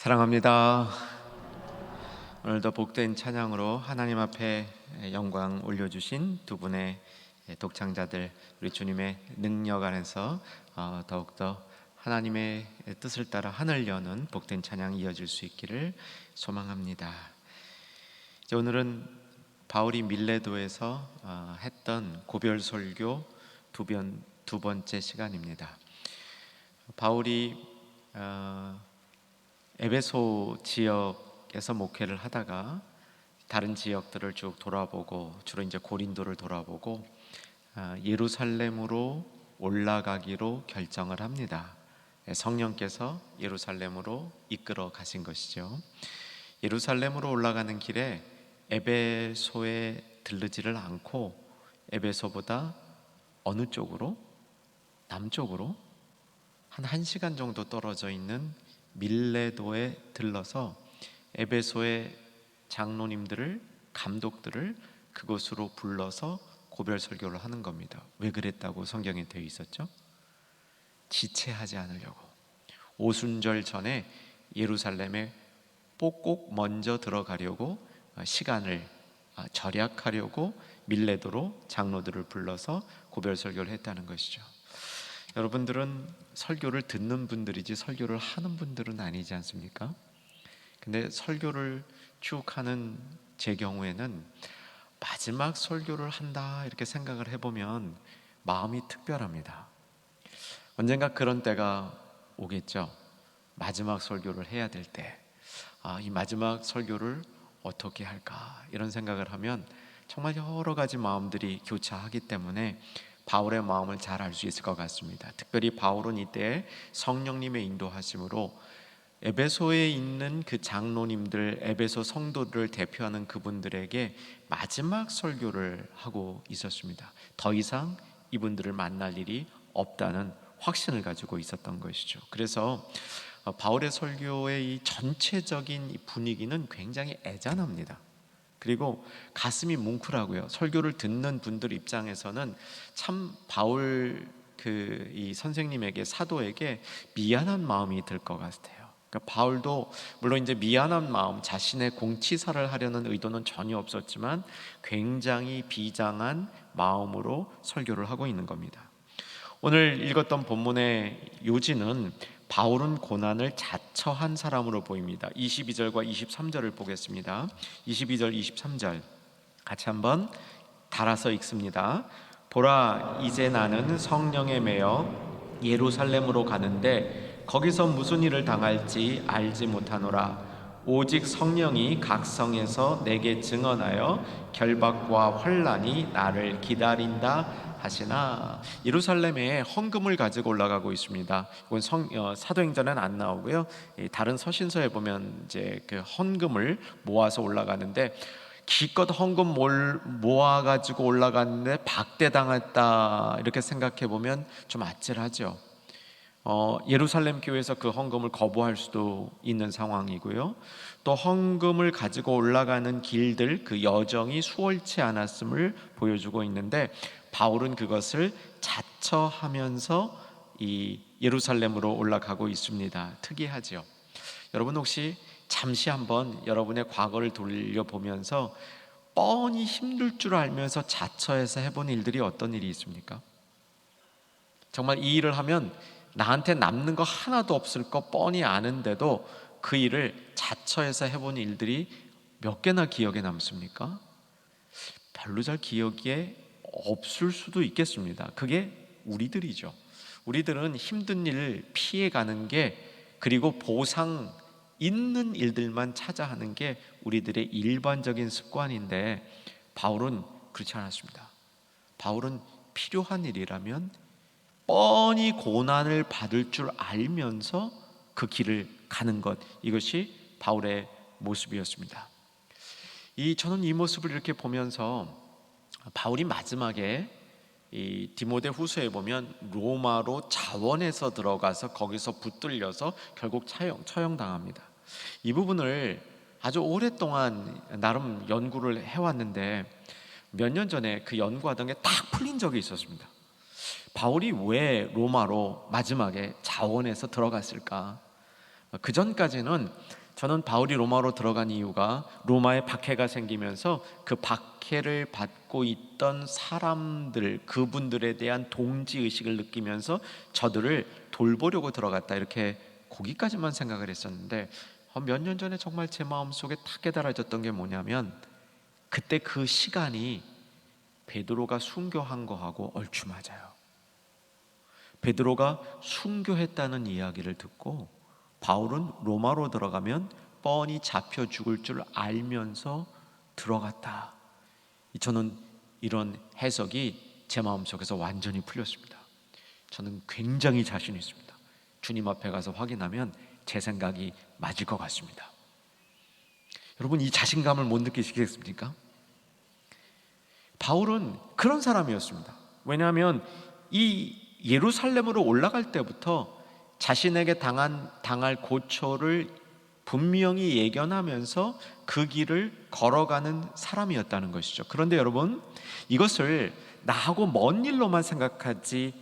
사랑합니다. 오늘도 복된 찬양으로 하나님 앞에 영광 올려주신 두 분의 독창자들, 우리 주님의 능력 안에서 더욱더 하나님의 뜻을 따라 하늘 여는 복된 찬양 이어질 수 있기를 소망합니다. 이제 오늘은 바울이 밀레도에서 했던 고별 설교 두 번째 시간입니다. 바울이 에베소 지역에서 목회를 하다가 다른 지역들을 쭉 돌아보고, 주로 이제 고린도를 돌아보고 예루살렘으로 올라가기로 결정을 합니다. 성령께서 예루살렘으로 이끌어 가신 것이죠. 예루살렘으로 올라가는 길에 에베소에 들르지를 않고 에베소보다 어느 쪽으로? 남쪽으로 한 1시간 정도 떨어져 있는 밀레도에 들러서 에베소의 장로님들을, 감독들을 그곳으로 불러서 고별 설교를 하는 겁니다. 왜 그랬다고 성경에 되어 있었죠? 지체하지 않으려고. 오순절 전에 예루살렘에 꼭 먼저 들어가려고 시간을 절약하려고 밀레도로 장로들을 불러서 고별 설교를 했다는 것이죠. 여러분들은 설교를 듣는 분들이지 설교를 하는 분들은 아니지 않습니까? 근데 설교를 쭉 하는 제 경우에는 마지막 설교를 한다 이렇게 생각을 해보면 마음이 특별합니다. 언젠가 그런 때가 오겠죠. 마지막 설교를 해야 될 때, 이 마지막 설교를 어떻게 할까 이런 생각을 하면 정말 여러 가지 마음들이 교차하기 때문에 바울의 마음을 잘 알 수 있을 것 같습니다. 특별히 바울은 이때 성령님의 인도하심으로 에베소에 있는 그 장로님들, 에베소 성도들을 대표하는 그분들에게 마지막 설교를 하고 있었습니다. 더 이상 이분들을 만날 일이 없다는 확신을 가지고 있었던 것이죠. 그래서 바울의 설교의 이 전체적인 분위기는 굉장히 애잔합니다. 그리고 가슴이 뭉클하고요. 설교를 듣는 분들 입장에서는 참 바울 이 선생님에게, 사도에게 미안한 마음이 들 것 같아요. 그러니까 바울도 물론 이제 미안한 마음, 자신의 공치사를 하려는 의도는 전혀 없었지만 굉장히 비장한 마음으로 설교를 하고 있는 겁니다. 오늘 읽었던 본문의 요지는 바울은 고난을 자처한 사람으로 보입니다. 22절과 23절을 보겠습니다. 22절, 23절 같이 한번 달아서 읽습니다. 보라, 이제 나는 성령에 매여 예루살렘으로 가는데 거기서 무슨 일을 당할지 알지 못하노라. 오직 성령이 각 성에서 내게 증언하여 결박과 환난이 나를 기다린다 하시나. 예루살렘에 헌금을 가지고 올라가고 있습니다. 이건 사도행전에는 안 나오고요. 다른 서신서에 보면 이제 그 헌금을 모아서 올라가는데, 기껏 헌금 모아가지고 올라갔는데 박대당했다 이렇게 생각해 보면 좀 아찔하죠. 예루살렘 교회에서 그 헌금을 거부할 수도 있는 상황이고요. 또 헌금을 가지고 올라가는 길들, 그 여정이 수월치 않았음을 보여주고 있는데, 바울은 그것을 자처하면서 이 예루살렘으로 올라가고 있습니다. 특이하죠. 여러분 혹시 잠시 한번 여러분의 과거를 돌려보면서 뻔히 힘들 줄 알면서 자처해서 해본 일들이 어떤 일이 있습니까? 정말 이 일을 하면 나한테 남는 거 하나도 없을 거 뻔히 아는데도 그 일을 자처해서 해본 일들이 몇 개나 기억에 남습니까? 별로 잘 기억에 없을 수도 있겠습니다. 그게 우리들이죠. 우리들은 힘든 일을 피해가는 게, 그리고 보상 있는 일들만 찾아 하는 게 우리들의 일반적인 습관인데, 바울은 그렇지 않았습니다. 바울은 필요한 일이라면 뻔히 고난을 받을 줄 알면서 그 길을 가는 것, 이것이 바울의 모습이었습니다. 저는 이 모습을 이렇게 보면서 바울이 마지막에 이 디모데 후서에 보면 로마로 자원해서 들어가서 거기서 붙들려서 결국 처형당합니다. 이 부분을 아주 오랫동안 나름 연구를 해왔는데, 몇 년 전에 그 연구하던 게 딱 풀린 적이 있었습니다. 바울이 왜 로마로 마지막에 자원해서 들어갔을까? 그 전까지는 저는 바울이 로마로 들어간 이유가 로마에 박해가 생기면서 그 박해를 받고 있던 사람들, 그분들에 대한 동지의식을 느끼면서 저들을 돌보려고 들어갔다, 이렇게 거기까지만 생각을 했었는데, 몇 년 전에 정말 제 마음속에 딱 깨달아졌던 게 뭐냐면, 그때 그 시간이 베드로가 순교한 거하고 얼추 맞아요. 베드로가 순교했다는 이야기를 듣고 바울은 로마로 들어가면 뻔히 잡혀 죽을 줄 알면서 들어갔다. 저는 이런 해석이 제 마음속에서 완전히 풀렸습니다. 저는 굉장히 자신 있습니다. 주님 앞에 가서 확인하면 제 생각이 맞을 것 같습니다. 여러분, 이 자신감을 못 느끼시겠습니까? 바울은 그런 사람이었습니다. 왜냐하면 이 예루살렘으로 올라갈 때부터 자신에게 당할 고초를 분명히 예견하면서 그 길을 걸어가는 사람이었다는 것이죠. 그런데 여러분, 이것을 나하고 먼 일로만 생각하지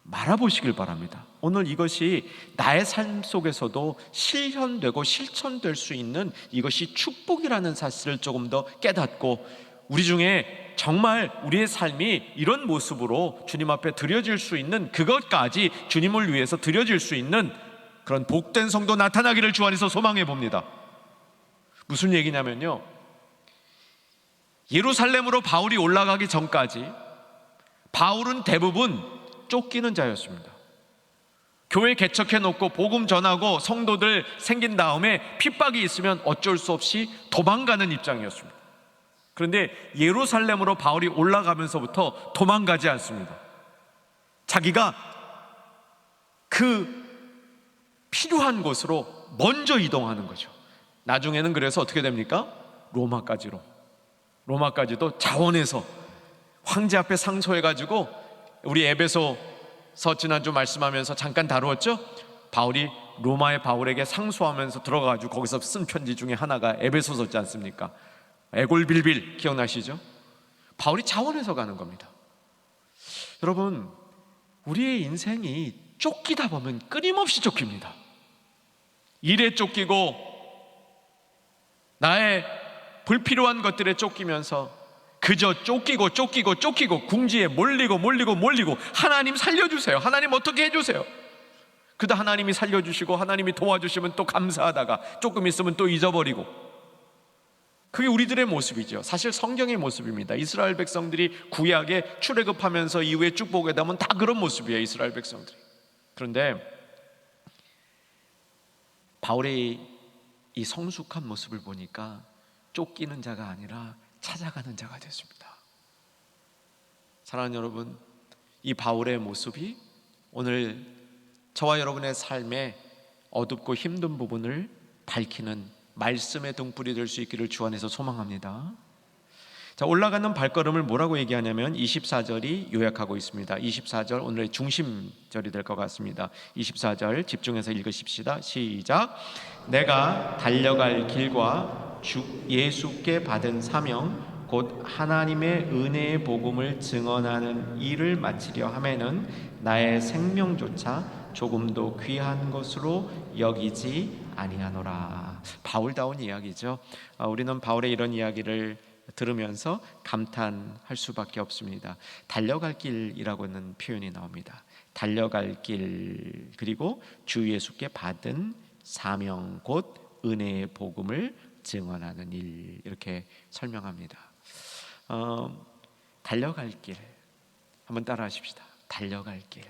말아보시길 바랍니다. 오늘 이것이 나의 삶 속에서도 실현되고 실천될 수 있는 이것이 축복이라는 사실을 조금 더 깨닫고, 우리 중에 정말 우리의 삶이 이런 모습으로 주님 앞에 드려질 수 있는, 그것까지 주님을 위해서 드려질 수 있는 그런 복된 성도 나타나기를 주 안에서 소망해 봅니다. 무슨 얘기냐면요, 예루살렘으로 바울이 올라가기 전까지 바울은 대부분 쫓기는 자였습니다. 교회 개척해 놓고 복음 전하고 성도들 생긴 다음에 핍박이 있으면 어쩔 수 없이 도망가는 입장이었습니다. 그런데 예루살렘으로 바울이 올라가면서부터 도망가지 않습니다. 자기가 그 필요한 곳으로 먼저 이동하는 거죠. 나중에는 그래서 어떻게 됩니까? 로마까지도 자원해서 황제 앞에 상소해가지고, 우리 에베소서 지난주 말씀하면서 잠깐 다루었죠? 바울이 로마의 바울에게 상소하면서 들어가가지고 거기서 쓴 편지 중에 하나가 에베소서지 않습니까? 애골빌빌 기억나시죠? 바울이 자원해서 가는 겁니다. 여러분, 우리의 인생이 쫓기다 보면 끊임없이 쫓깁니다. 일에 쫓기고 나의 불필요한 것들에 쫓기면서 그저 쫓기고 궁지에 몰리고 하나님 살려주세요, 하나님 어떻게 해주세요. 그러다 하나님이 살려주시고 하나님이 도와주시면 또 감사하다가 조금 있으면 또 잊어버리고, 그게 우리들의 모습이죠. 사실 성경의 모습입니다. 이스라엘 백성들이 구약에 출애굽하면서 이후에 쭉 보게 되면 다 그런 모습이에요, 이스라엘 백성들이. 그런데 바울의 이 성숙한 모습을 보니까 쫓기는 자가 아니라 찾아가는 자가 됐습니다. 사랑하는 여러분, 이 바울의 모습이 오늘 저와 여러분의 삶에 어둡고 힘든 부분을 밝히는 말씀의 등불이 될 수 있기를 주 안에서 소망합니다. 자, 올라가는 발걸음을 뭐라고 얘기하냐면 24절이 요약하고 있습니다. 24절 오늘의 중심절이 될 것 같습니다. 24절 집중해서 읽으십시다. 시작. 내가 달려갈 길과 주 예수께 받은 사명 곧 하나님의 은혜의 복음을 증언하는 일을 마치려 하면은 나의 생명조차 조금도 귀한 것으로 여기지 아니하노라. 바울다운 이야기죠. 우리는 바울의 이런 이야기를 들으면서 감탄할 수밖에 없습니다. 달려갈 길이라고는 표현이 나옵니다. 달려갈 길, 그리고 주 예수께 받은 사명 곧 은혜의 복음을 증언하는 일, 이렇게 설명합니다. 달려갈 길 한번 따라 하십시다. 달려갈 길.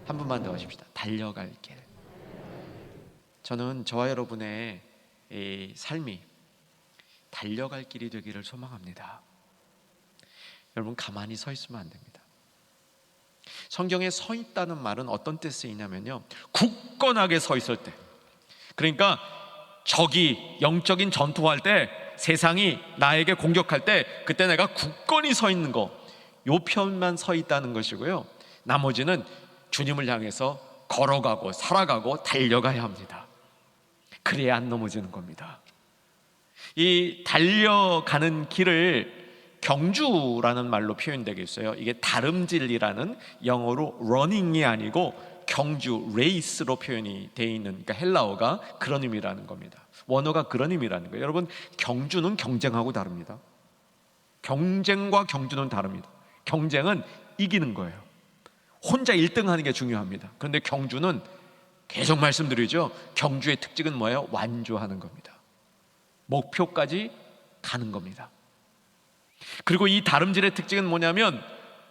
한 번만 더 하십시다. 달려갈 길. 저는 저와 여러분의 이 삶이 달려갈 길이 되기를 소망합니다. 여러분, 가만히 서 있으면 안 됩니다. 성경에 서 있다는 말은 어떤 때 쓰이냐면요, 굳건하게 서 있을 때, 그러니까 적이 영적인 전투할 때, 세상이 나에게 공격할 때, 그때 내가 굳건히 서 있는 거, 요 편만 서 있다는 것이고요, 나머지는 주님을 향해서 걸어가고 살아가고 달려가야 합니다. 그래야 안 넘어지는 겁니다. 이 달려가는 길을 경주라는 말로 표현되겠어요. 이게 다름질이라는, 영어로 running이 아니고 경주, 레이스로 표현이 되어 있는, 그러니까 헬라어가 그런 의미라는 겁니다. 원어가 그런 의미라는 거예요. 여러분, 경주는 경쟁하고 다릅니다. 경쟁과 경주는 다릅니다. 경쟁은 이기는 거예요. 혼자 1등 하는 게 중요합니다. 그런데 경주는, 계속 말씀드리죠, 경주의 특징은 뭐예요? 완주하는 겁니다. 목표까지 가는 겁니다. 그리고 이 다름질의 특징은 뭐냐면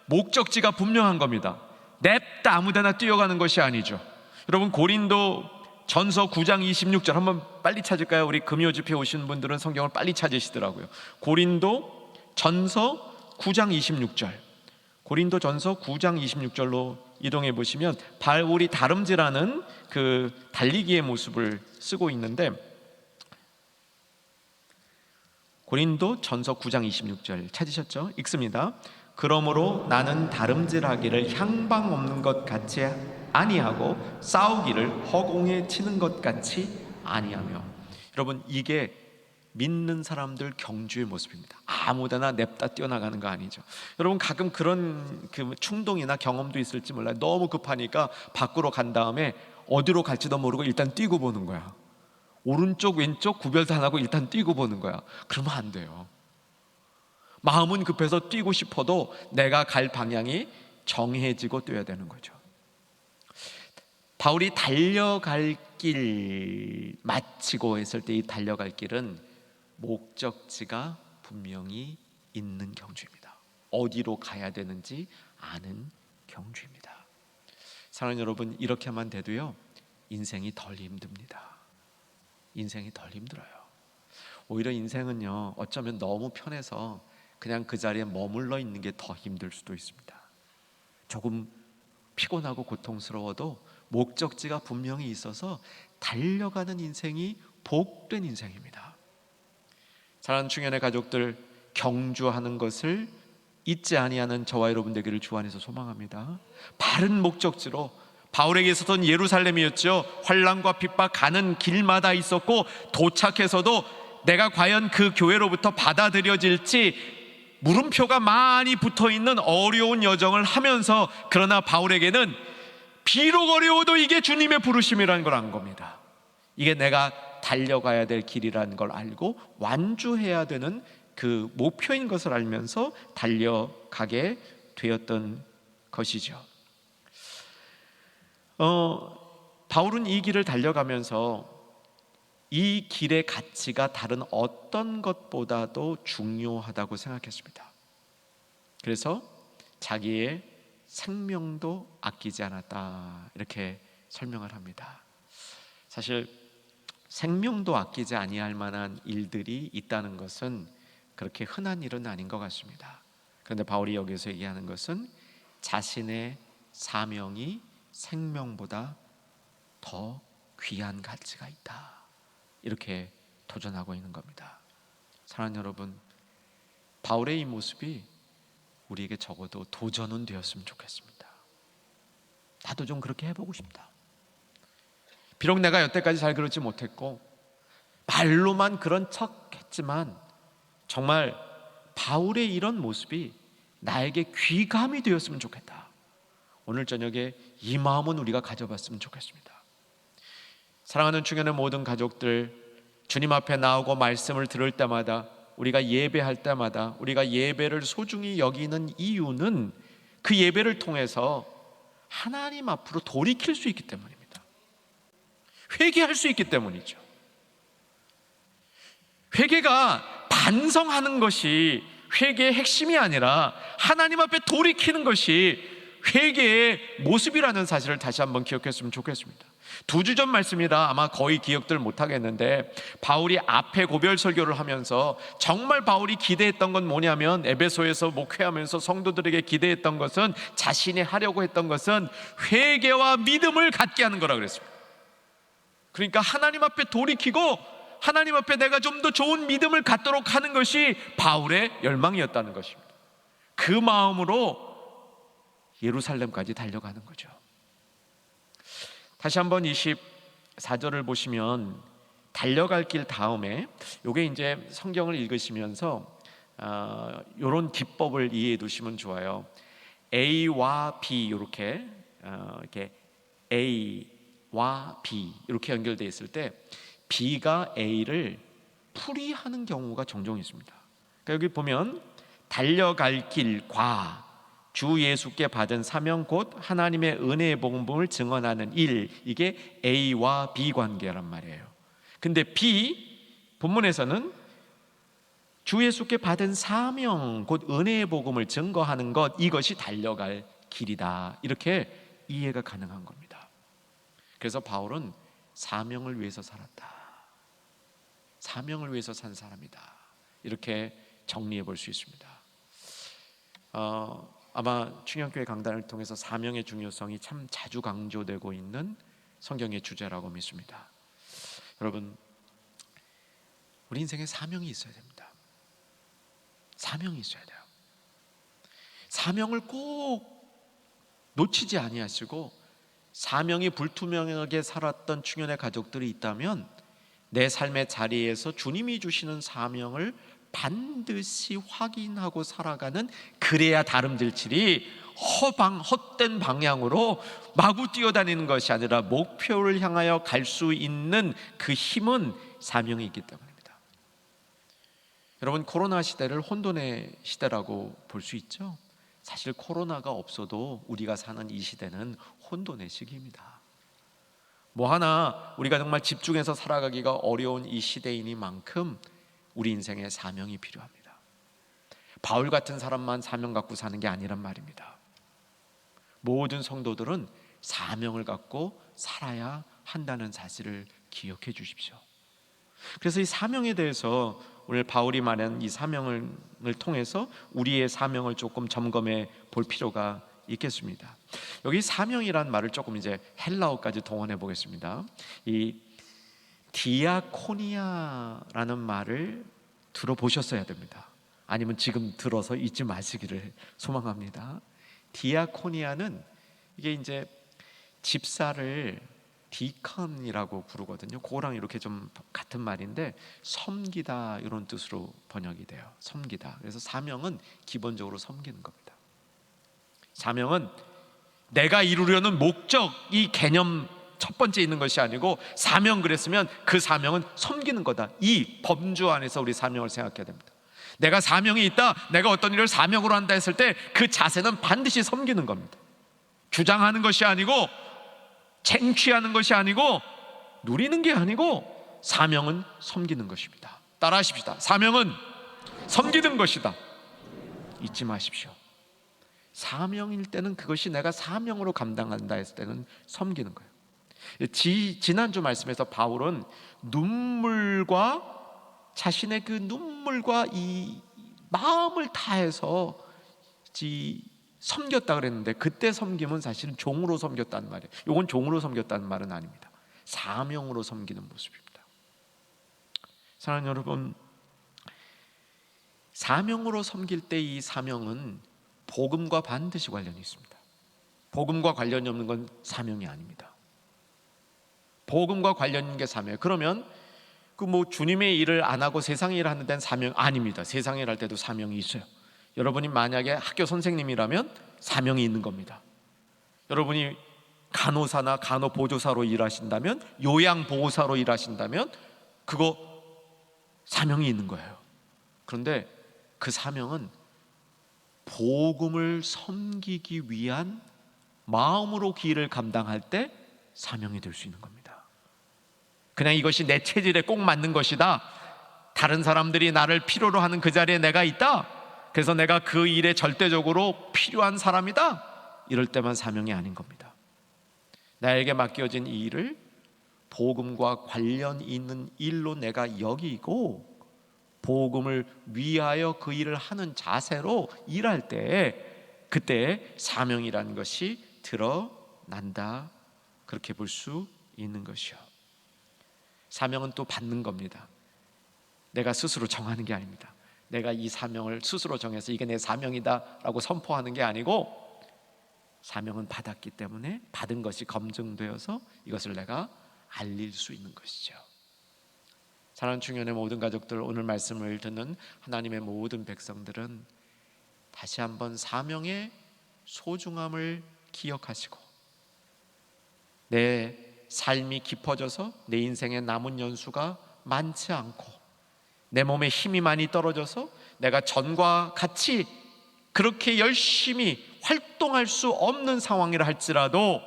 목적지가 분명한 겁니다. 냅다 아무데나 뛰어가는 것이 아니죠. 여러분, 고린도 전서 9장 26절 한번 빨리 찾을까요? 우리 금요집회 오신 분들은 성경을 빨리 찾으시더라고요. 고린도 전서 9장 26절, 고린도 전서 9장 26절로 이동해 보시면 바울이 다름질하는 그 달리기의 모습을 쓰고 있는데, 고린도 전서 9장 26절 찾으셨죠? 읽습니다. 그러므로 나는 다름질하기를 향방 없는 것 같이 아니하고 싸우기를 허공에 치는 것 같이 아니하며. 여러분, 이게 믿는 사람들 경주의 모습입니다. 아무데나 냅다 뛰어나가는 거 아니죠. 여러분, 가끔 그런 그 충동이나 경험도 있을지 몰라요. 너무 급하니까 밖으로 간 다음에 어디로 갈지도 모르고 일단 뛰고 보는 거야. 오른쪽 왼쪽 구별도 안 하고 일단 뛰고 보는 거야. 그러면 안 돼요. 마음은 급해서 뛰고 싶어도 내가 갈 방향이 정해지고 뛰어야 되는 거죠. 바울이 달려갈 길 마치고 했을 때 이 달려갈 길은 목적지가 분명히 있는 경주입니다. 어디로 가야 되는지 아는 경주입니다. 사랑하는 여러분, 이렇게만 돼도요, 인생이 덜 힘듭니다. 인생이 덜 힘들어요. 오히려 인생은요, 어쩌면 너무 편해서 그냥 그 자리에 머물러 있는 게 더 힘들 수도 있습니다. 조금 피곤하고 고통스러워도 목적지가 분명히 있어서 달려가는 인생이 복된 인생입니다. 사랑하는 충현의 가족들, 경주하는 것을 잊지 아니하는 저와 여러분 되기를 주 안에서 소망합니다. 바른 목적지로, 바울에게 있어서는 예루살렘이었죠. 환난과 핍박 가는 길마다 있었고, 도착해서도 내가 과연 그 교회로부터 받아들여질지 물음표가 많이 붙어있는 어려운 여정을 하면서, 그러나 바울에게는 비록 어려워도 이게 주님의 부르심이라는 걸 안 겁니다. 이게 내가 달려가야 될 길이라는 걸 알고 완주해야 되는 그 목표인 것을 알면서 달려가게 되었던 것이죠. 바울은 이 길을 달려가면서 이 길의 가치가 다른 어떤 것보다도 중요하다고 생각했습니다. 그래서 자기의 생명도 아끼지 않았다, 이렇게 설명을 합니다. 사실 생명도 아끼지 아니할 만한 일들이 있다는 것은 그렇게 흔한 일은 아닌 것 같습니다. 그런데 바울이 여기서 얘기하는 것은 자신의 사명이 생명보다 더 귀한 가치가 있다, 이렇게 도전하고 있는 겁니다. 사랑하는 여러분, 바울의 이 모습이 우리에게 적어도 도전은 되었으면 좋겠습니다. 나도 좀 그렇게 해보고 싶다. 비록 내가 여태까지 잘 그러지 못했고 말로만 그런 척 했지만, 정말 바울의 이런 모습이 나에게 귀감이 되었으면 좋겠다. 오늘 저녁에 이 마음은 우리가 가져봤으면 좋겠습니다. 사랑하는 충현의 모든 가족들, 주님 앞에 나오고 말씀을 들을 때마다, 우리가 예배할 때마다 우리가 예배를 소중히 여기는 이유는 그 예배를 통해서 하나님 앞으로 돌이킬 수 있기 때문입니다. 회개할 수 있기 때문이죠. 회개가 반성하는 것이 회개의 핵심이 아니라 하나님 앞에 돌이키는 것이 회개의 모습이라는 사실을 다시 한번 기억했으면 좋겠습니다. 2주 전 말씀이라 아마 거의 기억들 못하겠는데, 바울이 앞에 고별 설교를 하면서 정말 바울이 기대했던 건 뭐냐면, 에베소에서 목회하면서 성도들에게 기대했던 것은, 자신이 하려고 했던 것은 회개와 믿음을 갖게 하는 거라 그랬습니다. 그러니까 하나님 앞에 돌이키고 하나님 앞에 내가 좀 더 좋은 믿음을 갖도록 하는 것이 바울의 열망이었다는 것입니다. 그 마음으로 예루살렘까지 달려가는 거죠. 다시 한번 24절을 보시면 달려갈 길 다음에, 요게 이제 성경을 읽으시면서 요런 기법을 이해해 두시면 좋아요. A와 B, 이렇게 A와 B 이렇게 연결되어 있을 때 B가 A를 풀이하는 경우가 종종 있습니다. 그러니까 여기 보면 달려갈 길과 주 예수께 받은 사명 곧 하나님의 은혜의 복음을 증언하는 일, 이게 A와 B 관계란 말이에요. 근데 B 본문에서는 주 예수께 받은 사명 곧 은혜의 복음을 증거하는 것, 이것이 달려갈 길이다, 이렇게 이해가 가능한 겁니다. 그래서 바울은 사명을 위해서 살았다, 사명을 위해서 산 사람이다, 이렇게 정리해 볼 수 있습니다. 아마 충영교회 강단을 통해서 사명의 중요성이 참 자주 강조되고 있는 성경의 주제라고 믿습니다. 여러분, 우리 인생에 사명이 있어야 됩니다. 사명이 있어야 돼요. 사명을 꼭 놓치지 아니하시고, 사명이 불투명하게 살았던 충현의 가족들이 있다면 내 삶의 자리에서 주님이 주시는 사명을 반드시 확인하고 살아가는, 그래야 다름질질이 헛된 방향으로 마구 뛰어다니는 것이 아니라 목표를 향하여 갈 수 있는 그 힘은 사명이 있기 때문입니다. 여러분, 코로나 시대를 혼돈의 시대라고 볼 수 있죠. 사실 코로나가 없어도 우리가 사는 이 시대는 혼돈의 시기입니다. 뭐 하나 우리가 정말 집중해서 살아가기가 어려운 이 시대이니만큼 우리 인생에 사명이 필요합니다. 바울 같은 사람만 사명 갖고 사는 게 아니란 말입니다. 모든 성도들은 사명을 갖고 살아야 한다는 사실을 기억해 주십시오. 그래서 이 사명에 대해서 오늘 바울이 말하는 이 사명을 통해서 우리의 사명을 조금 점검해 볼 필요가 있겠습니다. 여기 사명이란 말을 조금 이제 헬라어까지 동원해 보겠습니다. 이 디아코니아라는 말을 들어보셨어야 됩니다. 아니면 지금 들어서 잊지 마시기를 소망합니다. 디아코니아는 이게 이제 집사를 디컨이라고 부르거든요. 그거랑 이렇게 좀 같은 말인데, 섬기다 이런 뜻으로 번역이 돼요. 섬기다. 그래서 사명은 기본적으로 섬기는 겁니다. 사명은 내가 이루려는 목적, 이 개념 첫 번째 있는 것이 아니고, 사명 그랬으면 그 사명은 섬기는 거다, 이 범주 안에서 우리 사명을 생각해야 됩니다. 내가 사명이 있다, 내가 어떤 일을 사명으로 한다 했을 때 그 자세는 반드시 섬기는 겁니다. 주장하는 것이 아니고, 쟁취하는 것이 아니고, 누리는 게 아니고, 사명은 섬기는 것입니다. 따라하십시다. 사명은 섬기는 것이다. 잊지 마십시오. 사명일 때는 그것이 내가 사명으로 감당한다 했을 때는 섬기는 거예요. 지난주 말씀에서 바울은 눈물과, 자신의 그 눈물과 이 마음을 다해서 섬겼다 그랬는데, 그때 섬김은 사실은 종으로 섬겼다는 말이에요. 이건 종으로 섬겼다는 말은 아닙니다. 사명으로 섬기는 모습입니다. 사랑하는 여러분, 사명으로 섬길 때 이 사명은 복음과 반드시 관련이 있습니다. 복음과 관련이 없는 건 사명이 아닙니다. 복음과 관련 있는 게 사명이에요. 그러면 그 뭐 주님의 일을 안 하고 세상의 일을 하는 데는 사명 아닙니다. 세상의 일 할 때도 사명이 있어요. 여러분이 만약에 학교 선생님이라면 사명이 있는 겁니다. 여러분이 간호사나 간호보조사로 일하신다면, 요양보호사로 일하신다면 그거 사명이 있는 거예요. 그런데 그 사명은 복음을 섬기기 위한 마음으로 그 일을 감당할 때 사명이 될 수 있는 겁니다. 그냥 이것이 내 체질에 꼭 맞는 것이다, 다른 사람들이 나를 필요로 하는 그 자리에 내가 있다, 그래서 내가 그 일에 절대적으로 필요한 사람이다, 이럴 때만 사명이 아닌 겁니다. 나에게 맡겨진 이 일을 복음과 관련 있는 일로 내가 여기고, 복음을 위하여 그 일을 하는 자세로 일할 때, 그때 사명이라는 것이 드러난다, 그렇게 볼 수 있는 것이요. 사명은 또 받는 겁니다. 내가 스스로 정하는 게 아닙니다. 내가 이 사명을 스스로 정해서 이게 내 사명이다 라고 선포하는 게 아니고, 사명은 받았기 때문에 받은 것이 검증되어서 이것을 내가 알릴 수 있는 것이죠. 사랑하는 충현의 모든 가족들, 오늘 말씀을 듣는 하나님의 모든 백성들은 다시 한번 사명의 소중함을 기억하시고, 내 삶이 깊어져서 내 인생의 남은 연수가 많지 않고 내 몸에 힘이 많이 떨어져서 내가 전과 같이 그렇게 열심히 활동할 수 없는 상황이라 할지라도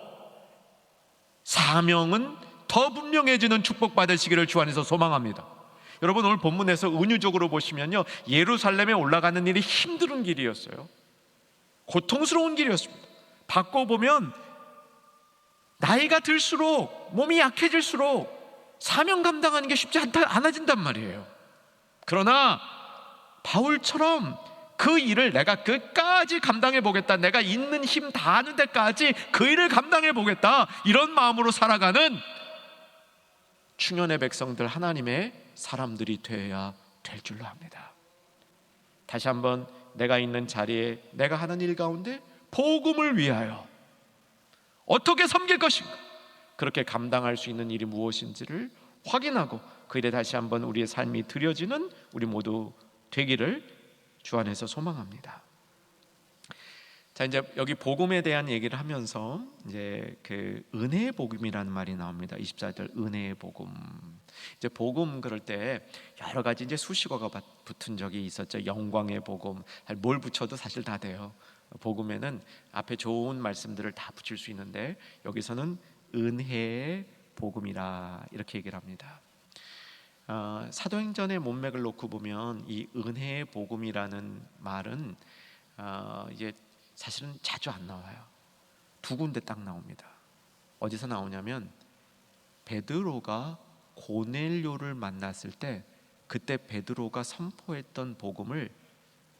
사명은 더 분명해지는 축복받으시기를 주 안에서 소망합니다. 여러분, 오늘 본문에서 은유적으로 보시면요, 예루살렘에 올라가는 일이 힘든 길이었어요. 고통스러운 길이었습니다. 바꿔보면 나이가 들수록, 몸이 약해질수록 사명 감당하는 게 쉽지 않아진단 말이에요. 그러나 바울처럼 그 일을 내가 끝까지 감당해 보겠다, 내가 있는 힘 다하는 데까지 그 일을 감당해 보겠다, 이런 마음으로 살아가는 충현의 백성들, 하나님의 사람들이 되어야 될 줄로 압니다. 다시 한번 내가 있는 자리에, 내가 하는 일 가운데 복음을 위하여 어떻게 섬길 것인가, 그렇게 감당할 수 있는 일이 무엇인지를 확인하고 그 일에 다시 한번 우리의 삶이 드려지는 우리 모두 되기를 주 안에서 소망합니다. 자, 이제 여기 복음에 대한 얘기를 하면서 이제 그 은혜의 복음이라는 말이 나옵니다. 24절 은혜의 복음. 이제 복음 그럴 때 여러 가지 이제 수식어가 붙은 적이 있었죠. 영광의 복음, 뭘 붙여도 사실 다 돼요. 복음에는 앞에 좋은 말씀들을 다 붙일 수 있는데 여기서는 은혜의 복음이라 이렇게 얘기를 합니다. 사도행전의 문맥을 놓고 보면 이 은혜의 복음이라는 말은 이제 사실은 자주 안 나와요. 두 군데 딱 나옵니다. 어디서 나오냐면 베드로가 고넬료를 만났을 때 그때 베드로가 선포했던 복음을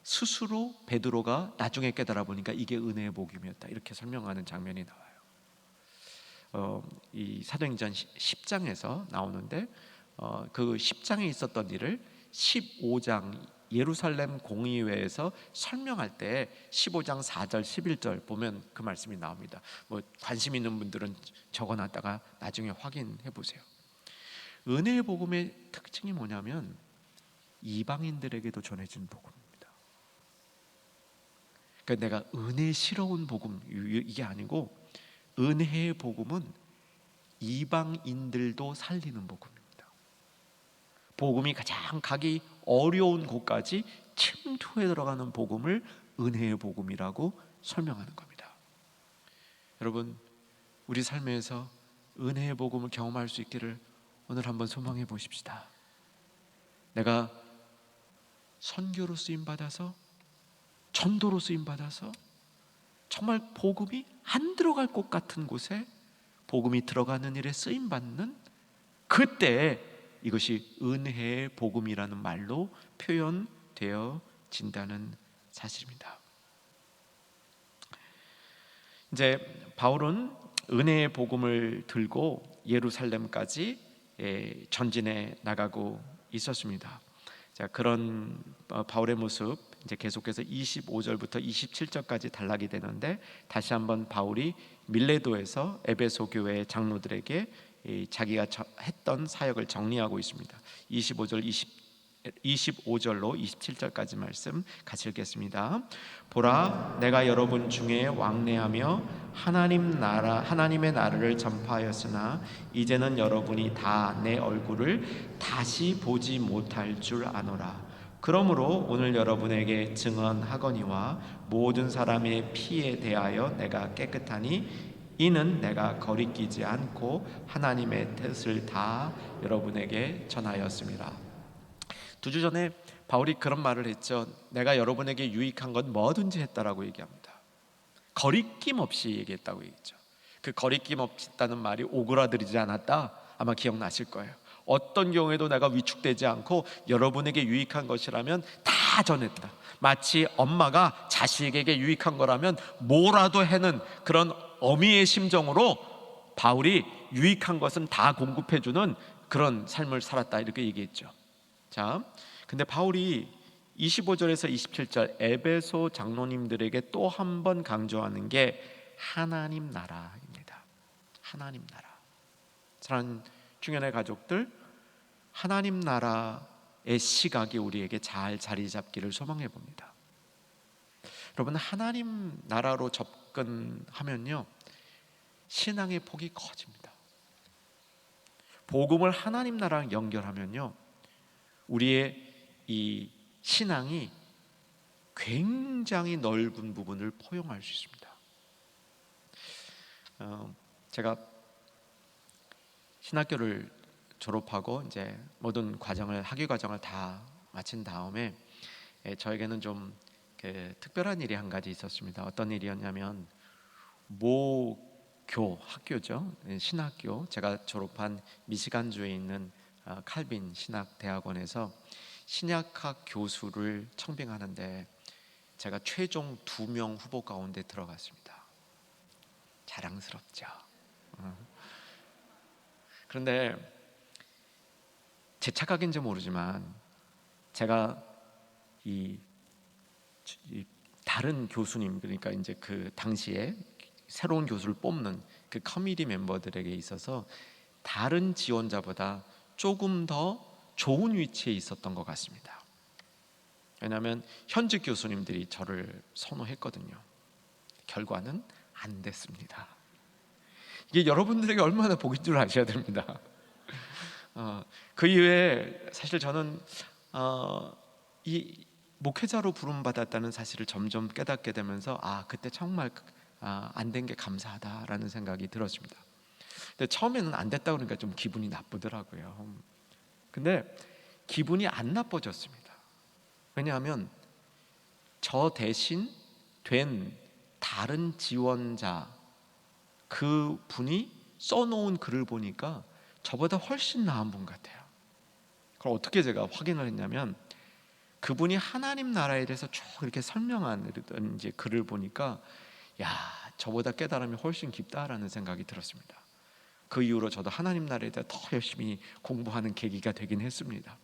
스스로 베드로가 나중에 깨달아 보니까 이게 은혜의 복음이었다, 이렇게 설명하는 장면이 나와요. 이 사도행전 10장에서 나오는데 그 10장에 있었던 일을 15장 예루살렘 공의회에서 설명할 때 15장 4절 11절 보면 그 말씀이 나옵니다. 뭐 관심 있는 분들은 적어놨다가 나중에 확인해 보세요. 은혜의 복음의 특징이 뭐냐면 이방인들에게도 전해진 복음입니다. 그러니까 내가 은혜스러운 복음 이게 아니고 은혜의 복음은 이방인들도 살리는 복음입니다. 복음이 가장 가기 어려운 곳까지 침투해 들어가는 복음을 은혜의 복음이라고 설명하는 겁니다. 여러분, 우리 삶에서 은혜의 복음을 경험할 수 있기를 오늘 한번 소망해 보십시다. 내가 선교로 쓰임 받아서, 전도로 쓰임 받아서 정말 복음이 안 들어갈 것 같은 곳에 복음이 들어가는 일에 쓰임 받는 그때 이것이 은혜의 복음이라는 말로 표현되어진다는 사실입니다. 이제 바울은 은혜의 복음을 들고 예루살렘까지 전진해 나가고 있었습니다. 자, 그런 바울의 모습 이제 계속해서 25절부터 27절까지 단락이 되는데, 다시 한번 바울이 밀레도에서 에베소 교회 장로들에게 자기가 했던 사역을 정리하고 있습니다. 25절로 27절까지 말씀 같이 읽겠습니다. 보라, 내가 여러분 중에 왕래하며 하나님의 나라를 전파하였으나 이제는 여러분이 다 내 얼굴을 다시 보지 못할 줄 아노라. 그러므로 오늘 여러분에게 증언하거니와 모든 사람의 피에 대하여 내가 깨끗하니 이는 내가 거리끼지 않고 하나님의 뜻을 다 여러분에게 전하였습니다. 2주 전에 바울이 그런 말을 했죠. 내가 여러분에게 유익한 건 뭐든지 했다라고 얘기합니다. 거리낌 없이 얘기했다고 얘기했죠. 그 거리낌 없다는 말이 오그라들이지 않았다, 아마 기억나실 거예요. 어떤 경우에도 내가 위축되지 않고 여러분에게 유익한 것이라면 다 전했다. 마치 엄마가 자식에게 유익한 거라면 뭐라도 해는 그런 어미의 심정으로 바울이 유익한 것은 다 공급해주는 그런 삶을 살았다, 이렇게 얘기했죠. 자, 근데 바울이 25절에서 27절 에베소 장로님들에게 또 한 번 강조하는 게 하나님 나라입니다. 하나님 나라. 사랑하는 중현의 가족들, 하나님 나라의 시각이 우리에게 잘 자리 잡기를 소망해 봅니다. 여러분, 하나님 나라로 접근하면요, 신앙의 폭이 커집니다. 복음을 하나님 나라랑 연결하면요, 우리의 이 신앙이 굉장히 넓은 부분을 포용할 수 있습니다. 제가 신학교를 졸업하고 이제 모든 과정을, 학위 과정을 다 마친 다음에 저에게는 좀 특별한 일이 한 가지 있었습니다. 어떤 일이었냐면, 모교 학교죠, 신학교, 제가 졸업한 미시간주에 있는 칼빈 신학대학원에서 신약학 교수를 청빙하는데 제가 최종 2명 후보 가운데 들어갔습니다. 자랑스럽죠. 그런데 제 착각인지 모르지만 제가 이 다른 교수님, 그러니까 이제 그 당시에 새로운 교수를 뽑는 그 커미티 멤버들에게 있어서 다른 지원자보다 조금 더 좋은 위치에 있었던 것 같습니다. 왜냐하면 현직 교수님들이 저를 선호했거든요. 결과는 안 됐습니다. 이게 여러분들에게 얼마나 복인 줄 아셔야 됩니다. 그 이후에 사실 저는 이 목회자로 부름받았다는 사실을 점점 깨닫게 되면서 그때 정말 안 된 게 감사하다라는 생각이 들었습니다. 근데 처음에는 안 됐다 그러니까 좀 기분이 나쁘더라고요. 근데 기분이 안 나빠졌습니다. 왜냐하면 저 대신 된 다른 지원자, 그 분이 써놓은 글을 보니까 저보다 훨씬 나은 분 같아요. 그걸 어떻게 제가 확인을 했냐면, 그분이 하나님 나라에 대해서 쭉 이렇게 설명하는 이제 글을 보니까 저보다 깨달음이 훨씬 깊다라는 생각이 들었습니다. 그 이후로 저도 하나님 나라에 대해 더 열심히 공부하는 계기가 되긴 했습니다.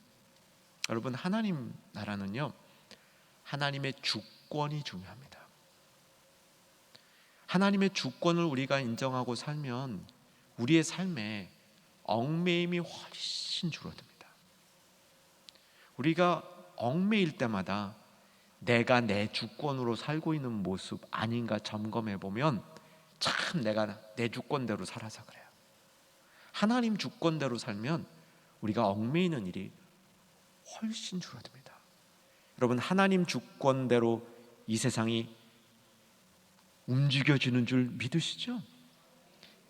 여러분, 하나님 나라는요, 하나님의 주권이 중요합니다. 하나님의 주권을 우리가 인정하고 살면 우리의 삶에 얽매임이 훨씬 줄어듭니다. 우리가 얽매일 때마다 내가 내 주권으로 살고 있는 모습 아닌가 점검해 보면 참 내가 내 주권대로 살아서 그래요. 하나님 주권대로 살면 우리가 얽매이는 일이 훨씬 줄어듭니다. 여러분, 하나님 주권대로 이 세상이 움직여지는 줄 믿으시죠?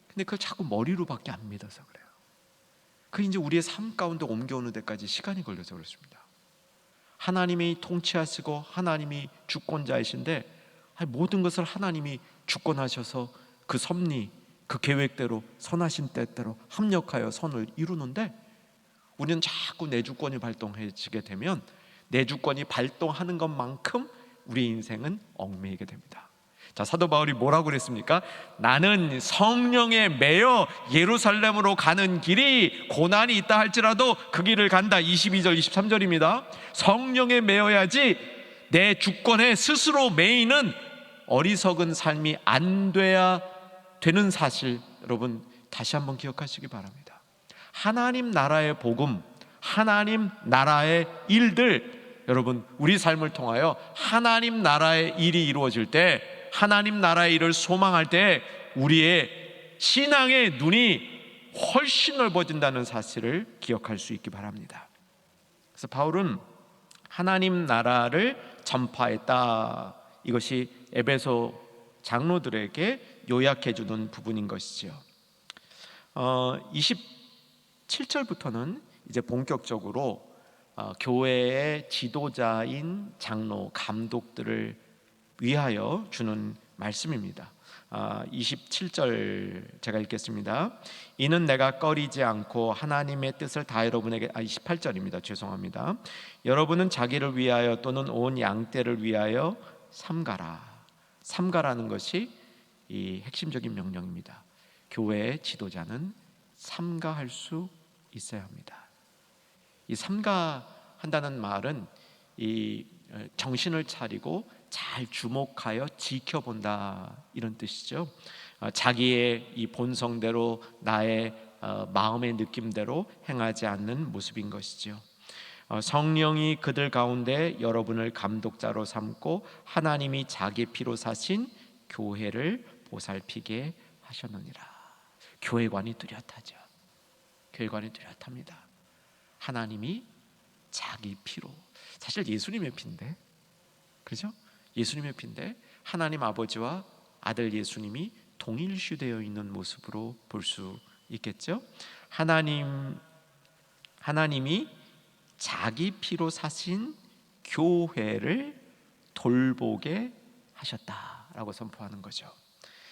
근데 그걸 자꾸 머리로밖에 안 믿어서 그래요. 그게 이제 우리의 삶 가운데 옮겨오는 데까지 시간이 걸려서 그렇습니다. 하나님이 통치하시고 하나님이 주권자이신데 모든 것을 하나님이 주권하셔서 그 섭리, 그 계획대로 선하신 때대로 합력하여 선을 이루는데, 우리는 자꾸 내 주권이 발동해지게 되면 내 주권이 발동하는 것만큼 우리 인생은 얽매이게 됩니다. 자, 사도 바울이 뭐라고 그랬습니까? 나는 성령에 매여 예루살렘으로 가는 길이 고난이 있다 할지라도 그 길을 간다. 22절 23절입니다 성령에 매여야지 내 주권에 스스로 매이는 어리석은 삶이 안 돼야 되는 사실, 여러분 다시 한번 기억하시기 바랍니다. 하나님 나라의 복음, 하나님 나라의 일들, 여러분 우리 삶을 통하여 하나님 나라의 일이 이루어질 때, 하나님 나라의 일을 소망할 때 우리의 신앙의 눈이 훨씬 넓어진다는 사실을 기억할 수 있기 바랍니다. 그래서 바울은 하나님 나라를 전파했다, 이것이 에베소 장로들에게 요약해 주는 부분인 것이죠. 27절부터는 이제 본격적으로 교회의 지도자인 장로, 감독들을 위하여 주는 말씀입니다. 27절 제가 읽겠습니다. 이는 내가 꺼리지 않고 하나님의 뜻을 다 여러분에게 28절입니다. 죄송합니다. 여러분은 자기를 위하여 또는 온 양떼를 위하여 삼가라. 삼가라는 것이 이 핵심적인 명령입니다. 교회의 지도자는 삼가할 수 있어야 합니다. 이 삼가한다는 말은 이 정신을 차리고 잘 주목하여 지켜본다, 이런 뜻이죠. 자기의 이 본성대로 나의 마음의 느낌대로 행하지 않는 모습인 것이죠. 성령이 그들 가운데 여러분을 감독자로 삼고 하나님이 자기 피로 사신 교회를 보살피게 하셨느니라. 교회관이 뚜렷하죠. 교회관이 뚜렷합니다. 하나님이 자기 피로, 사실 예수님의 피인데, 그렇죠? 예수님의 피인데 하나님 아버지와 아들 예수님이 동일시되어 있는 모습으로 볼 수 있겠죠. 하나님이 자기 피로 사신 교회를 돌보게 하셨다라고 선포하는 거죠.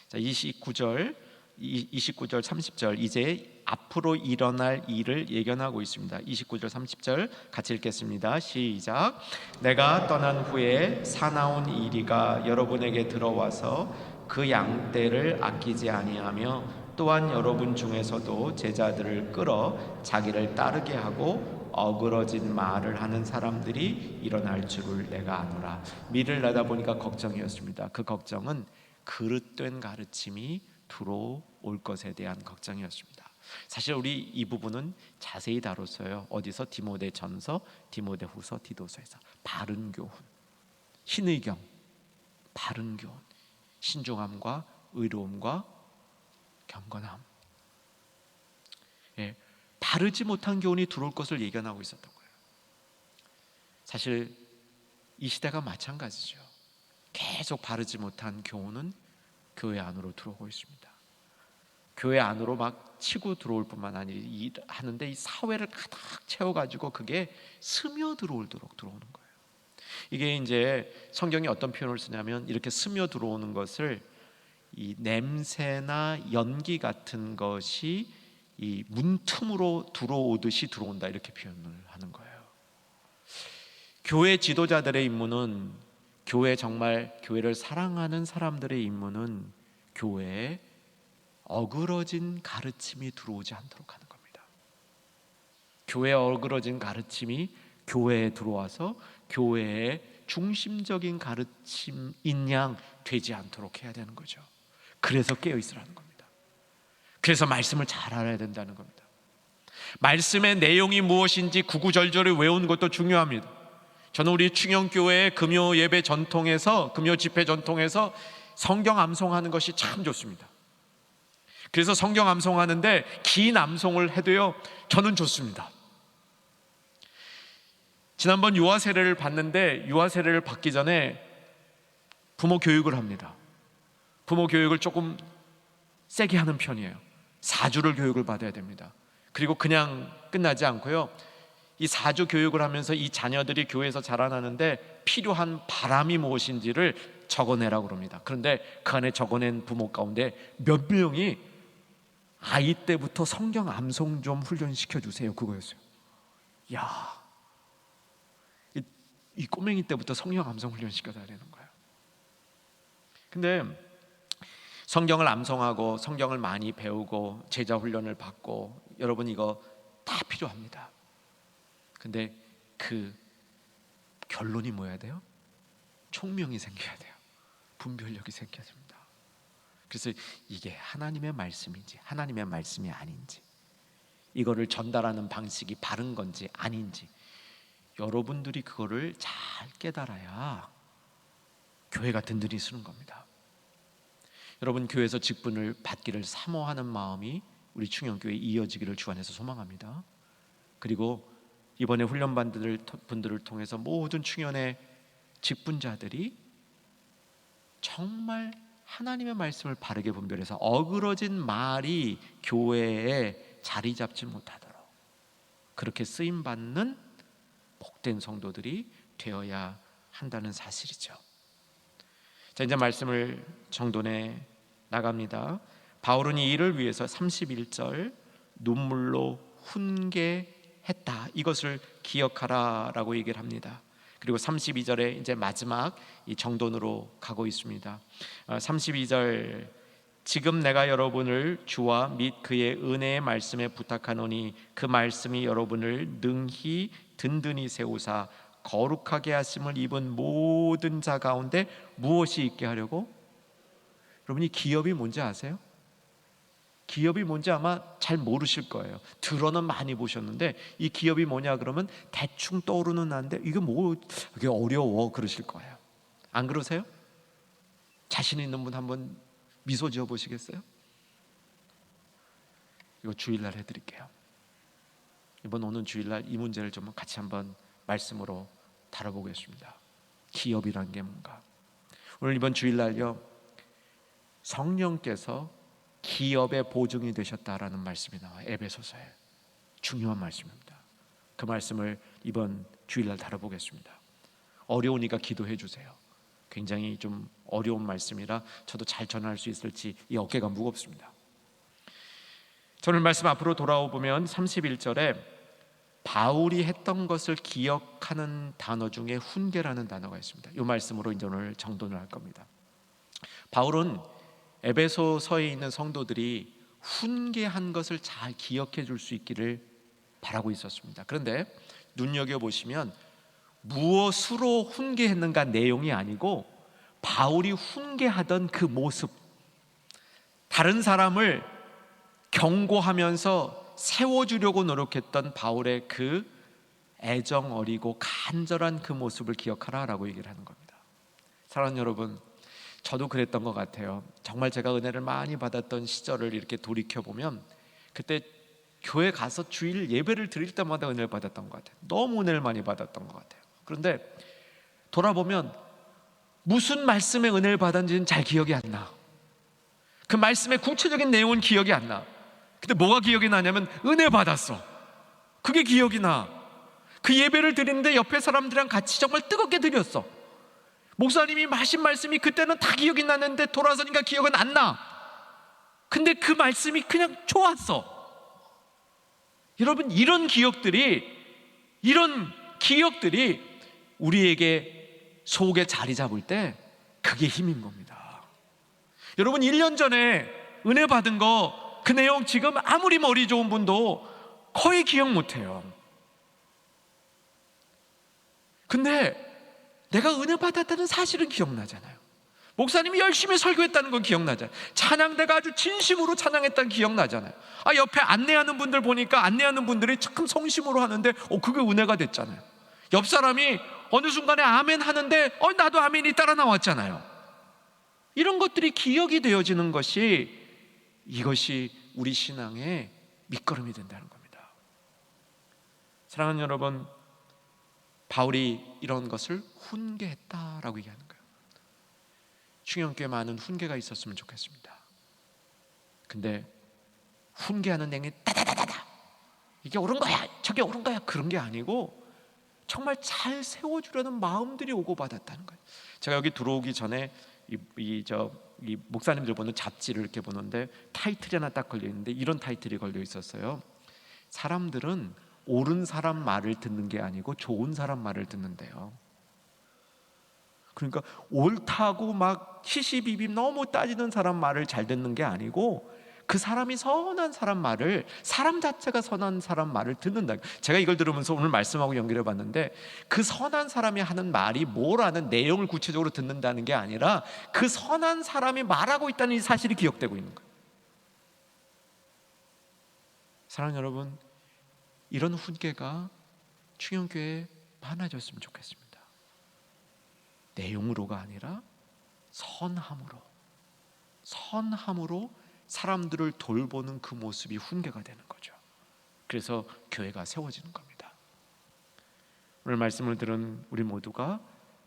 자, 29절 30절 이제 앞으로 일어날 일을 예견하고 있습니다. 29절 30절 같이 읽겠습니다. 시작. 내가 떠난 후에 사나운 이리가 여러분에게 들어와서 그 양떼를 아끼지 아니하며 또한 여러분 중에서도 제자들을 끌어 자기를 따르게 하고 어그러진 말을 하는 사람들이 일어날 줄을 내가 아노라. 미를 내다보니까 걱정이었습니다. 그 걱정은 그릇된 가르침이 들어올 것에 대한 걱정이었습니다. 사실 우리 이 부분은 자세히 다뤘어요. 어디서? 디모데전서, 디모데후서, 디도서에서. 바른 교훈, 신의경, 바른 교훈, 신중함과 의로움과 경건함. 예, 바르지 못한 교훈이 들어올 것을 예견하고 있었던 거예요. 사실 이 시대가 마찬가지죠. 계속 바르지 못한 교훈은 교회 안으로 들어오고 있습니다. 교회 안으로 막 치고 들어올 뿐만 아니라 하는데 이 사회를 가득 채워가지고 그게 스며들어오도록 들어오는 거예요. 이게 이제 성경이 어떤 표현을 쓰냐면 이렇게 스며들어오는 것을 이 냄새나 연기 같은 것이 이 문틈으로 들어오듯이 들어온다, 이렇게 표현을 하는 거예요. 교회 지도자들의 임무는, 교회 정말 교회를 사랑하는 사람들의 임무는 교회에 어그러진 가르침이 들어오지 않도록 하는 겁니다. 교회에 어그러진 가르침이 교회에 들어와서 교회의 중심적인 가르침인 양 되지 않도록 해야 되는 거죠. 그래서 깨어 있으라는 겁니다. 그래서 말씀을 잘 알아야 된다는 겁니다. 말씀의 내용이 무엇인지 구구절절히 외우는 것도 중요합니다. 저는 우리 충영교회의 금요 예배 전통에서, 금요 집회 전통에서 성경 암송하는 것이 참 좋습니다. 그래서 성경 암송하는데 긴 암송을 해도요, 저는 좋습니다. 지난번 유아 세례를 받는데, 유아 세례를 받기 전에 부모 교육을 합니다. 부모 교육을 조금 세게 하는 편이에요. 4주를 교육을 받아야 됩니다. 그리고 그냥 끝나지 않고요, 이 4주 교육을 하면서 이 자녀들이 교회에서 자라나는데 필요한 바람이 무엇인지를 적어내라고 그럽니다. 그런데 그 안에 적어낸 부모 가운데 몇 명이 아이 때부터 성경 암송 좀 훈련시켜 주세요, 그거였어요. 야, 이 꼬맹이 때부터 성경 암송 훈련시켜줘야 되는 거예요. 근데 성경을 암송하고 성경을 많이 배우고 제자 훈련을 받고, 여러분 이거 다 필요합니다. 근데 그 결론이 뭐여야 돼요? 총명이 생겨야 돼요. 분별력이 생겨야 됩니다. 그래서 이게 하나님의 말씀인지 하나님의 말씀이 아닌지, 이거를 전달하는 방식이 바른 건지 아닌지, 여러분들이 그거를 잘 깨달아야 교회가 든든히 서는 겁니다. 여러분, 교회에서 직분을 받기를 사모하는 마음이 우리 충영교회에 이어지기를 주 안에서 소망합니다. 그리고 이번에 훈련받은 분들을 통해서 모든 충현의 직분자들이 정말 하나님의 말씀을 바르게 분별해서 어그러진 말이 교회에 자리 잡지 못하도록 그렇게 쓰임받는 복된 성도들이 되어야 한다는 사실이죠. 자, 이제 말씀을 정돈해 나갑니다. 바울은 이 일을 위해서 31절 눈물로 훈계했다, 이것을 기억하라라고 얘기를 합니다. 그리고 32절에 이제 마지막 이 정돈으로 가고 있습니다. 32절, 지금 내가 여러분을 주와 및 그의 은혜의 말씀에 부탁하노니 그 말씀이 여러분을 능히 든든히 세우사 거룩하게 하심을 입은 모든 자 가운데 무엇이 있게 하려고? 여러분이 기업이 뭔지 아세요? 기업이 뭔지 아마 잘 모르실 거예요. 들어는 많이 보셨는데 이 기업이 뭐냐 그러면 대충 떠오르는 한데 이게 어려워 그러실 거예요. 안 그러세요? 자신 있는 분 한번 미소 지어 보시겠어요? 이거 주일날 해드릴게요. 이번 오는 주일날 이 문제를 좀 같이 한번 말씀으로 다뤄보겠습니다. 기업이란 게 뭔가. 오늘 이번 주일날요, 성령께서 기업의 보증이 되셨다라는 말씀이 나와요. 에베소서에 중요한 말씀입니다. 그 말씀을 이번 주일날 다뤄보겠습니다. 어려우니까 기도해 주세요. 굉장히 좀 어려운 말씀이라 저도 잘 전할 수 있을지 이 어깨가 무겁습니다. 저는 말씀 앞으로 돌아오면 31절에 바울이 했던 것을 기억하는 단어 중에 훈계라는 단어가 있습니다. 이 말씀으로 이제 오늘 정돈을 할 겁니다. 바울은 에베소서에 있는 성도들이 훈계한 것을 잘 기억해 줄 수 있기를 바라고 있었습니다. 그런데 눈여겨보시면 무엇으로 훈계했는가 내용이 아니고 바울이 훈계하던 그 모습, 다른 사람을 경고하면서 세워주려고 노력했던 바울의 그 애정 어리고 간절한 그 모습을 기억하라라고 얘기를 하는 겁니다. 사랑하는 여러분, 저도 그랬던 것 같아요. 정말 제가 은혜를 많이 받았던 시절을 이렇게 돌이켜보면 그때 교회 가서 주일 예배를 드릴 때마다 은혜를 받았던 것 같아요. 너무 은혜를 많이 받았던 것 같아요. 그런데 돌아보면 무슨 말씀에 은혜를 받았는지는 잘 기억이 안 나. 그 말씀의 구체적인 내용은 기억이 안 나. 근데 뭐가 기억이 나냐면 은혜 받았어. 그게 기억이 나. 그 예배를 드리는데 옆에 사람들이랑 같이 정말 뜨겁게 드렸어. 목사님이 하신 말씀이 그때는 다 기억이 나는데 돌아서니까 기억은 안 나. 근데 그 말씀이 그냥 좋았어. 여러분, 이런 기억들이 우리에게 속에 자리 잡을 때 그게 힘인 겁니다. 여러분, 1년 전에 은혜 받은 거 그 내용 지금 아무리 머리 좋은 분도 거의 기억 못해요. 근데 내가 은혜 받았다는 사실은 기억나잖아요. 목사님이 열심히 설교했다는 건 기억나잖아요. 찬양대가 아주 진심으로 찬양했다는 기억나잖아요. 옆에 안내하는 분들 보니까 안내하는 분들이 참 성심으로 하는데 그게 은혜가 됐잖아요. 옆 사람이 어느 순간에 아멘 하는데 나도 아멘이 따라 나왔잖아요. 이런 것들이 기억이 되어지는 것이, 이것이 우리 신앙의 밑거름이 된다는 겁니다. 사랑하는 여러분, 바울이 이런 것을 훈계했다라고 얘기하는 거예요. 충영교회 많은 훈계가 있었으면 좋겠습니다. 근데 훈계하는 내용이 따다다다다 이게 옳은 거야 저게 옳은 거야 그런 게 아니고 정말 잘 세워주려는 마음들이 오고 받았다는 거예요. 제가 여기 들어오기 전에 이 목사님들 보는 잡지를 이렇게 보는데 타이틀이 하나 딱 걸려 있는데 이런 타이틀이 걸려 있었어요. 사람들은 옳은 사람 말을 듣는 게 아니고 좋은 사람 말을 듣는데요. 그러니까 옳다고 막 시시비비 너무 따지는 사람 말을 잘 듣는 게 아니고 그 사람이 선한 사람 말을, 사람 자체가 선한 사람 말을 듣는다. 제가 이걸 들으면서 오늘 말씀하고 연결해 봤는데 그 선한 사람이 하는 말이 뭐라는 내용을 구체적으로 듣는다는 게 아니라 그 선한 사람이 말하고 있다는 이 사실이 기억되고 있는 거예요. 사랑하는 여러분, 이런 훈계가 충영교회에 많아졌으면 좋겠습니다. 내용으로가 아니라 선함으로 사람들을 돌보는 그 모습이 훈계가 되는 거죠. 그래서 교회가 세워지는 겁니다. 오늘 말씀을 들은 우리 모두가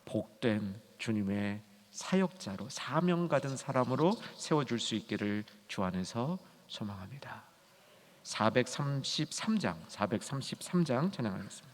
복된 주님의 사역자로, 사명 가진 사람으로 세워줄 수 있기를 주 안에서 소망합니다. 433장 찬양하겠습니다.